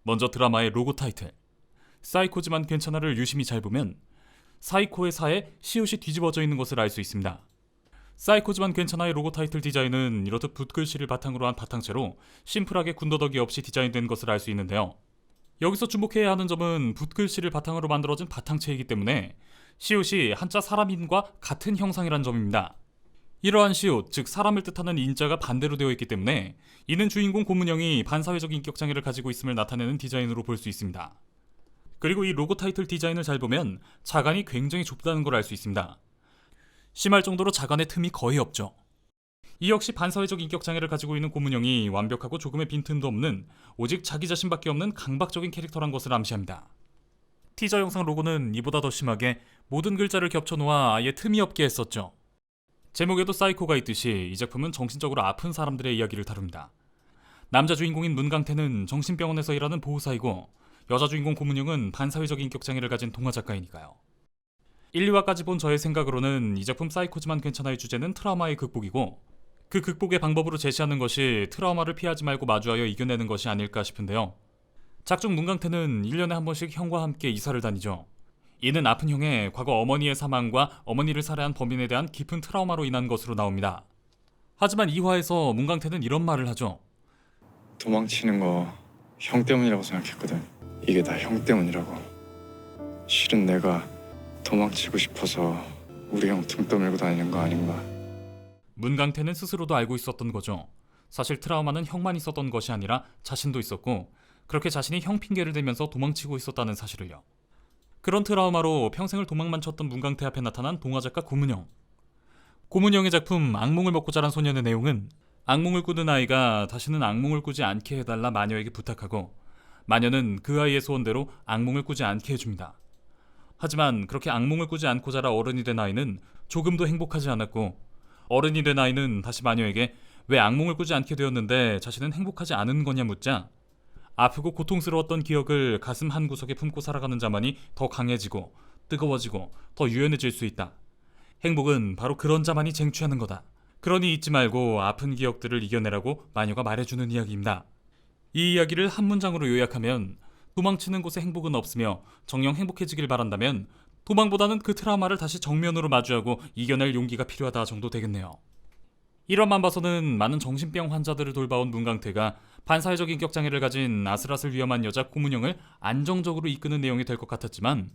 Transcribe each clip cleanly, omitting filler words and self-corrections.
먼저 드라마의 로고 타이틀. 사이코지만 괜찮아를 유심히 잘 보면 사이코의 사에 시옷이 뒤집어져 있는 것을 알 수 있습니다. 사이코지만 괜찮아의 로고 타이틀 디자인은 이렇듯 붓글씨를 바탕으로 한 바탕체로 심플하게 군더더기 없이 디자인된 것을 알 수 있는데요. 여기서 주목해야 하는 점은 붓글씨를 바탕으로 만들어진 바탕체이기 때문에 시옷이 한자 사람인과 같은 형상이란 점입니다. 이러한 시옷, 즉 사람을 뜻하는 인자가 반대로 되어 있기 때문에 이는 주인공 고문영이 반사회적 인격장애를 가지고 있음을 나타내는 디자인으로 볼 수 있습니다. 그리고 이 로고 타이틀 디자인을 잘 보면 자간이 굉장히 좁다는 걸 알 수 있습니다. 심할 정도로 자간의 틈이 거의 없죠. 이 역시 반사회적 인격장애를 가지고 있는 고문영이 완벽하고 조금의 빈틈도 없는 오직 자기 자신밖에 없는 강박적인 캐릭터란 것을 암시합니다. 티저 영상 로고는 이보다 더 심하게 모든 글자를 겹쳐놓아 아예 틈이 없게 했었죠. 제목에도 사이코가 있듯이 이 작품은 정신적으로 아픈 사람들의 이야기를 다룹니다. 남자 주인공인 문강태는 정신병원에서 일하는 보호사이고 여자 주인공 고문영은 반사회적 인격장애를 가진 동화작가이니까요. 1, 2화까지 본 저의 생각으로는 이 작품 사이코지만 괜찮아의 주제는 트라우마의 극복이고 그 극복의 방법으로 제시하는 것이 트라우마를 피하지 말고 마주하여 이겨내는 것이 아닐까 싶은데요. 작중 문강태는 1년에 한 번씩 형과 함께 이사를 다니죠. 이는 아픈 형의 과거 어머니의 사망과 어머니를 살해한 범인에 대한 깊은 트라우마로 인한 것으로 나옵니다. 하지만 2화에서 문강태는 이런 말을 하죠. 도망치는 거 형 때문이라고 생각했거든. 이게 다 형 때문이라고. 실은 내가 도망치고 싶어서 우리 형 등 떠밀고 다니는 거 아닌가. 문강태는 스스로도 알고 있었던 거죠. 사실 트라우마는 형만 있었던 것이 아니라 자신도 있었고 그렇게 자신이 형 핑계를 대면서 도망치고 있었다는 사실을요. 그런 트라우마로 평생을 도망만 쳤던 문강태 앞에 나타난 동화작가 고문영. 고문영의 작품 악몽을 먹고 자란 소년의 내용은 악몽을 꾸는 아이가 다시는 악몽을 꾸지 않게 해달라 마녀에게 부탁하고 마녀는 그 아이의 소원대로 악몽을 꾸지 않게 해줍니다. 하지만 그렇게 악몽을 꾸지 않고 자라 어른이 된 아이는 조금도 행복하지 않았고 어른이 된 아이는 다시 마녀에게 왜 악몽을 꾸지 않게 되었는데 자신은 행복하지 않은 거냐 묻자 아프고 고통스러웠던 기억을 가슴 한구석에 품고 살아가는 자만이 더 강해지고 뜨거워지고 더 유연해질 수 있다. 행복은 바로 그런 자만이 쟁취하는 거다. 그러니 잊지 말고 아픈 기억들을 이겨내라고 마녀가 말해주는 이야기입니다. 이 이야기를 한 문장으로 요약하면 도망치는 곳에 행복은 없으며 정녕 행복해지길 바란다면 도망보다는 그 트라우마를 다시 정면으로 마주하고 이겨낼 용기가 필요하다 정도 되겠네요. 이런만 봐서는 많은 정신병 환자들을 돌봐온 문강태가 반사회적 인격장애를 가진 아슬아슬 위험한 여자 고문영을 안정적으로 이끄는 내용이 될 것 같았지만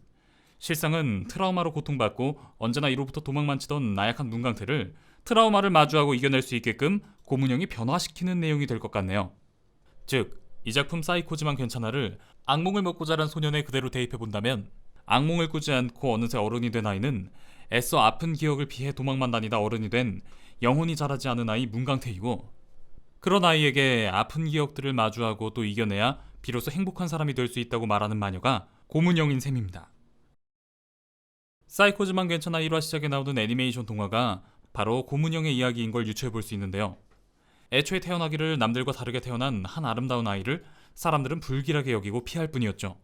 실상은 트라우마로 고통받고 언제나 이로부터 도망만 치던 나약한 문강태를 트라우마를 마주하고 이겨낼 수 있게끔 고문영이 변화시키는 내용이 될 것 같네요. 즉, 이 작품 사이코지만 괜찮아를 악몽을 먹고 자란 소년에 그대로 대입해본다면 악몽을 꾸지 않고 어느새 어른이 된 아이는 애써 아픈 기억을 피해 도망만 다니다 어른이 된 영혼이 자라지 않은 아이 문강태이고 그런 아이에게 아픈 기억들을 마주하고 또 이겨내야 비로소 행복한 사람이 될 수 있다고 말하는 마녀가 고문영인 셈입니다. 사이코지만 괜찮아 1화 시작에 나오는 애니메이션 동화가 바로 고문영의 이야기인 걸 유추해볼 수 있는데요. 애초에 태어나기를 남들과 다르게 태어난 한 아름다운 아이를 사람들은 불길하게 여기고 피할 뿐이었죠.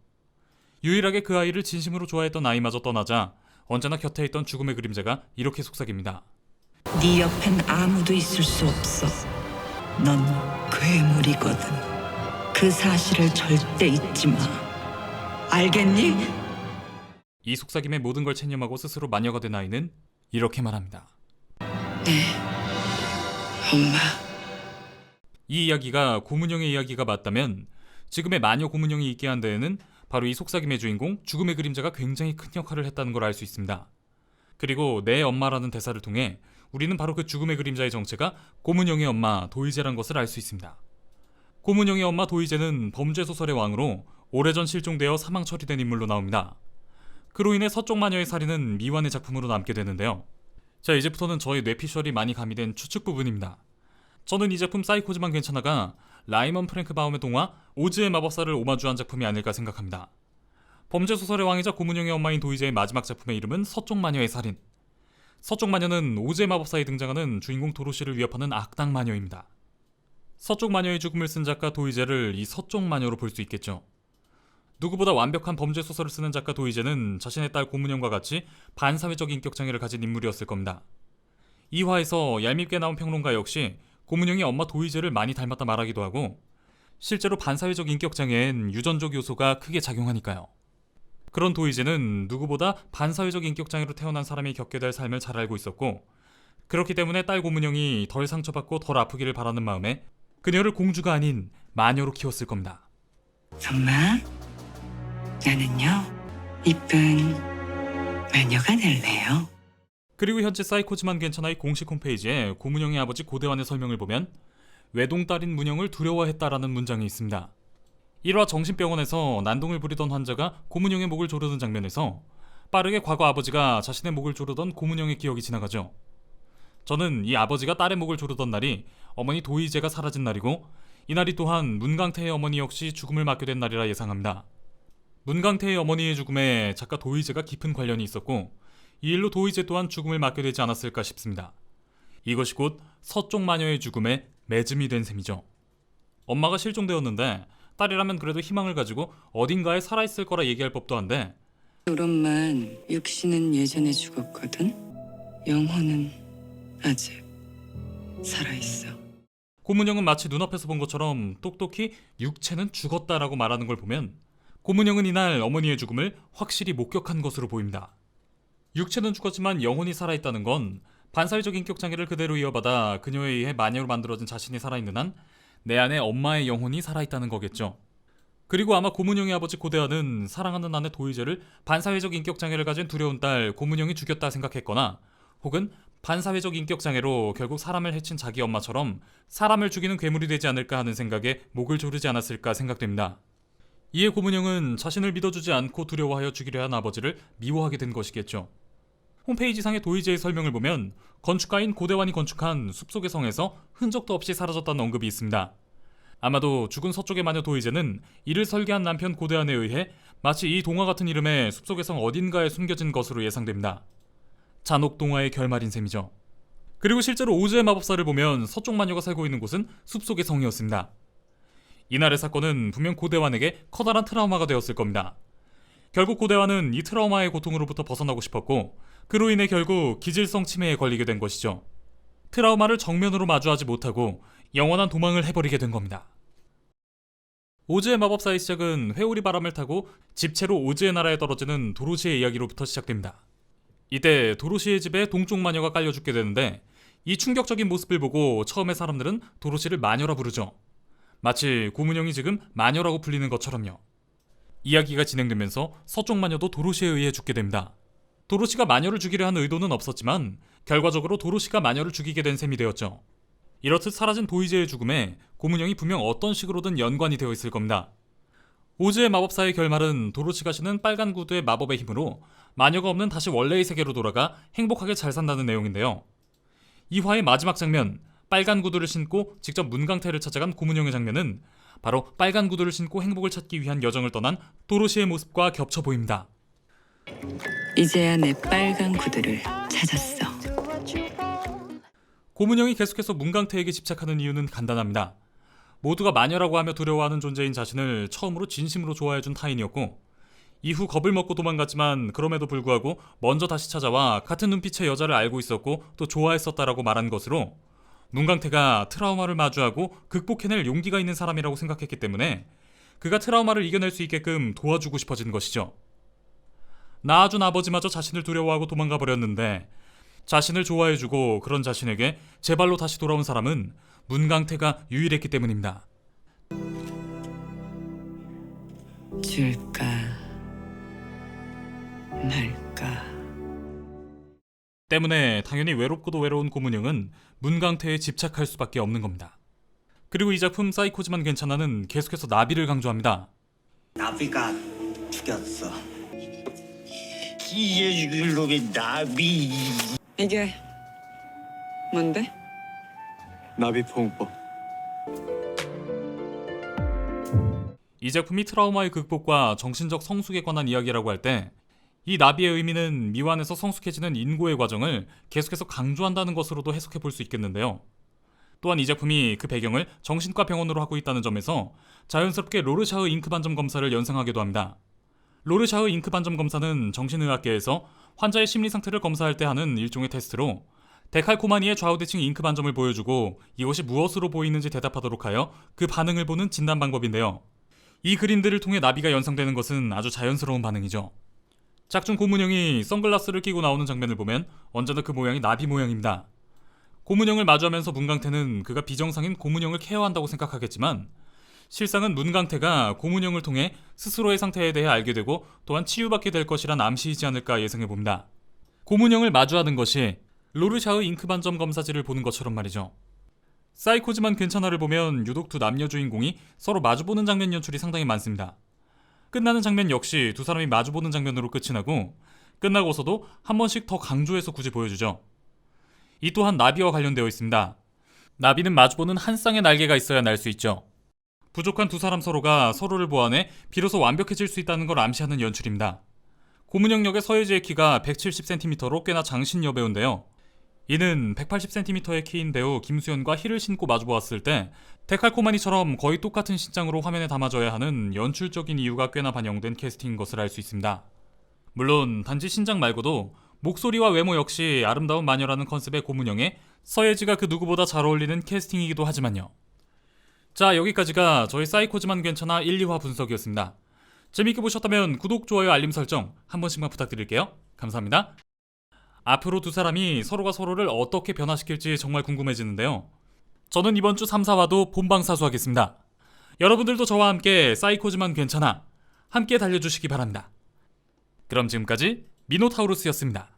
유일하게 그 아이를 진심으로 좋아했던 아이마저 떠나자 언제나 곁에 있던 죽음의 그림자가 이렇게 속삭입니다. 네 옆엔 아무도 있을 수 없어. 넌 괴물이거든. 그 사실을 절대 잊지 마. 알겠니? 이 속삭임의 모든 걸 체념하고 스스로 마녀가 된 아이는 이렇게 말합니다. 엄마. 이 이야기가 고문영의 이야기가 맞다면 지금의 마녀 고문영이 있게 한 데에는 바로 이 속삭임의 주인공 죽음의 그림자가 굉장히 큰 역할을 했다는 걸 알 수 있습니다. 그리고 내 엄마라는 대사를 통해 우리는 바로 그 죽음의 그림자의 정체가 고문영의 엄마 도이제란 것을 알 수 있습니다. 고문영의 엄마 도이제는 범죄소설의 왕으로 오래전 실종되어 사망 처리된 인물로 나옵니다. 그로 인해 서쪽 마녀의 살인은 미완의 작품으로 남게 되는데요. 자, 이제부터는 저의 뇌피셜이 많이 가미된 추측 부분입니다. 저는 이 작품 사이코지만 괜찮아가 라이먼 프랭크바움의 동화 오즈의 마법사를 오마주한 작품이 아닐까 생각합니다. 범죄소설의 왕이자 고문영의 엄마인 도이제의 마지막 작품의 이름은 서쪽 마녀의 살인. 서쪽 마녀는 오즈의 마법사에 등장하는 주인공 도로시를 위협하는 악당 마녀입니다. 서쪽 마녀의 죽음을 쓴 작가 도이제를 이 서쪽 마녀로 볼 수 있겠죠. 누구보다 완벽한 범죄소설을 쓰는 작가 도이제는 자신의 딸 고문영과 같이 반사회적 인격장애를 가진 인물이었을 겁니다. 이 화에서 얄밉게 나온 평론가 역시 고문영이 엄마 도이제를 많이 닮았다 말하기도 하고 실제로 반사회적 인격장애엔 유전적 요소가 크게 작용하니까요. 그런 도이제는 누구보다 반사회적 인격장애로 태어난 사람이 겪게 될 삶을 잘 알고 있었고, 그렇기 때문에 딸 고문영이 덜 상처받고 덜 아프기를 바라는 마음에 그녀를 공주가 아닌 마녀로 키웠을 겁니다. 엄마, 나는요 이쁜 마녀가 될래요. 그리고 현재 사이코지만 괜찮아의 공식 홈페이지에 고문영의 아버지 고대환의 설명을 보면 외동딸인 문영을 두려워했다라는 문장이 있습니다. 1화 정신병원에서 난동을 부리던 환자가 고문영의 목을 조르는 장면에서 빠르게 과거 아버지가 자신의 목을 조르던 고문영의 기억이 지나가죠. 저는 이 아버지가 딸의 목을 조르던 날이 어머니 도희제가 사라진 날이고, 이날이 또한 문강태의 어머니 역시 죽음을 맞게 된 날이라 예상합니다. 문강태의 어머니의 죽음에 작가 도희제가 깊은 관련이 있었고, 이 일로 도희제 또한 죽음을 맞게 되지 않았을까 싶습니다. 이것이 곧 서쪽 마녀의 죽음에 매즘이 된 셈이죠. 엄마가 실종되었는데 딸이라면 그래도 희망을 가지고 어딘가에 살아있을 거라 얘기할 법도 한데, 우리 엄만 육신은 예전에 죽었거든. 영혼은 아직 살아있어. 고문영은 마치 눈앞에서 본 것처럼 똑똑히 육체는 죽었다라고 말하는 걸 보면 고문영은 이날 어머니의 죽음을 확실히 목격한 것으로 보입니다. 육체는 죽었지만 영혼이 살아있다는 건 반사회적 인격장애를 그대로 이어받아 그녀에 의해 마녀로 만들어진 자신이 살아있는 한 내 안에 엄마의 영혼이 살아있다는 거겠죠. 그리고 아마 고문영의 아버지 고대환은 사랑하는 아내 도희제를 반사회적 인격장애를 가진 두려운 딸 고문영이 죽였다 생각했거나, 혹은 반사회적 인격장애로 결국 사람을 해친 자기 엄마처럼 사람을 죽이는 괴물이 되지 않을까 하는 생각에 목을 조르지 않았을까 생각됩니다. 이에 고문영은 자신을 믿어주지 않고 두려워하여 죽이려 한 아버지를 미워하게 된 것이겠죠. 홈페이지상의 도희제의 설명을 보면 건축가인 고대환이 건축한 숲속의 성에서 흔적도 없이 사라졌다는 언급이 있습니다. 아마도 죽은 서쪽의 마녀 도희제는 이를 설계한 남편 고대환에 의해 마치 이 동화 같은 이름의 숲속의 성 어딘가에 숨겨진 것으로 예상됩니다. 잔혹 동화의 결말인 셈이죠. 그리고 실제로 오즈의 마법사를 보면 서쪽 마녀가 살고 있는 곳은 숲속의 성이었습니다. 이날의 사건은 분명 고대환에게 커다란 트라우마가 되었을 겁니다. 결국 고대환은 이 트라우마의 고통으로부터 벗어나고 싶었고, 그로 인해 결국 기질성 치매에 걸리게 된 것이죠. 트라우마를 정면으로 마주하지 못하고 영원한 도망을 해버리게 된 겁니다. 오즈의 마법사의 시작은 회오리 바람을 타고 집채로 오즈의 나라에 떨어지는 도로시의 이야기로부터 시작됩니다. 이때 도로시의 집에 동쪽 마녀가 깔려 죽게 되는데, 이 충격적인 모습을 보고 처음에 사람들은 도로시를 마녀라 부르죠. 마치 고문영이 지금 마녀라고 불리는 것처럼요. 이야기가 진행되면서 서쪽 마녀도 도로시에 의해 죽게 됩니다. 도로시가 마녀를 죽이려 한 의도는 없었지만 결과적으로 도로시가 마녀를 죽이게 된 셈이 되었죠. 이렇듯 사라진 도희제의 죽음에 고문영이 분명 어떤 식으로든 연관이 되어 있을 겁니다. 오즈의 마법사의 결말은 도로시가 신은 빨간 구두의 마법의 힘으로 마녀가 없는 다시 원래의 세계로 돌아가 행복하게 잘 산다는 내용인데요. 이 화의 마지막 장면, 빨간 구두를 신고 직접 문강태를 찾아간 고문영의 장면은 바로 빨간 구두를 신고 행복을 찾기 위한 여정을 떠난 도로시의 모습과 겹쳐 보입니다. 이제야 내 빨간 구두를 찾았어. 고문영이 계속해서 문강태에게 집착하는 이유는 간단합니다. 모두가 마녀라고 하며 두려워하는 존재인 자신을 처음으로 진심으로 좋아해준 타인이었고, 이후 겁을 먹고 도망갔지만 그럼에도 불구하고 먼저 다시 찾아와 같은 눈빛의 여자를 알고 있었고 또 좋아했었다라고 말한 것으로 문강태가 트라우마를 마주하고 극복해낼 용기가 있는 사람이라고 생각했기 때문에 그가 트라우마를 이겨낼 수 있게끔 도와주고 싶어진 것이죠. 낳아준 아버지마저 자신을 두려워하고 도망가 버렸는데, 자신을 좋아해주고 그런 자신에게 제발로 다시 돌아온 사람은 문강태가 유일했기 때문입니다. 줄까 말까. 때문에 당연히 외롭고도 외로운 고문영은 문강태에 집착할 수밖에 없는 겁니다. 그리고 이 작품 사이코지만 괜찮아는 계속해서 나비를 강조합니다. 나비가 죽였어. 이게 죽일 놈이 나비. 이게 뭔데? 나비 포옹법. 이 작품이 트라우마의 극복과 정신적 성숙에 관한 이야기라고 할 때 이 나비의 의미는 미완에서 성숙해지는 인고의 과정을 계속해서 강조한다는 것으로도 해석해 볼 수 있겠는데요. 또한 이 작품이 그 배경을 정신과 병원으로 하고 있다는 점에서 자연스럽게 로르샤흐 잉크 반점 검사를 연상하기도 합니다. 로르샤흐 잉크 반점 검사는 정신의학계에서 환자의 심리 상태를 검사할 때 하는 일종의 테스트로 데칼코마니의 좌우대칭 잉크 반점을 보여주고 이것이 무엇으로 보이는지 대답하도록 하여 그 반응을 보는 진단 방법인데요. 이 그림들을 통해 나비가 연상되는 것은 아주 자연스러운 반응이죠. 짝중 고문형이 선글라스를 끼고 나오는 장면을 보면 언제나 그 모양이 나비 모양입니다. 고문형을 마주하면서 문강태는 그가 비정상인 고문형을 케어한다고 생각하겠지만 실상은 문강태가 고문형을 통해 스스로의 상태에 대해 알게 되고 또한 치유받게 될 것이란 암시이지 않을까 예상해봅니다. 고문형을 마주하는 것이 로르샤의 잉크 반점 검사지를 보는 것처럼 말이죠. 사이코지만 괜찮아를 보면 유독 두 남녀 주인공이 서로 마주보는 장면 연출이 상당히 많습니다. 끝나는 장면 역시 두 사람이 마주보는 장면으로 끝이 나고 끝나고서도 한 번씩 더 강조해서 굳이 보여주죠. 이 또한 나비와 관련되어 있습니다. 나비는 마주보는 한 쌍의 날개가 있어야 날 수 있죠. 부족한 두 사람 서로가 서로를 보완해 비로소 완벽해질 수 있다는 걸 암시하는 연출입니다. 고문형 역의 서예지의 키가 170cm로 꽤나 장신 여배우인데요. 이는 180cm의 키인 배우 김수현과 힐을 신고 마주보았을 때 데칼코마니처럼 거의 똑같은 신장으로 화면에 담아져야 하는 연출적인 이유가 꽤나 반영된 캐스팅인 것을 알 수 있습니다. 물론 단지 신장 말고도 목소리와 외모 역시 아름다운 마녀라는 컨셉의 고문형에 서예지가 그 누구보다 잘 어울리는 캐스팅이기도 하지만요. 자, 여기까지가 저희 사이코지만 괜찮아 1, 2화 분석이었습니다. 재밌게 보셨다면 구독, 좋아요, 알림 설정 한 번씩만 부탁드릴게요. 감사합니다. 앞으로 두 사람이 서로가 서로를 어떻게 변화시킬지 정말 궁금해지는데요. 저는 이번 주 3, 4화도 본방사수하겠습니다. 여러분들도 저와 함께 사이코지만 괜찮아 함께 달려주시기 바랍니다. 그럼 지금까지 미노타우루스였습니다.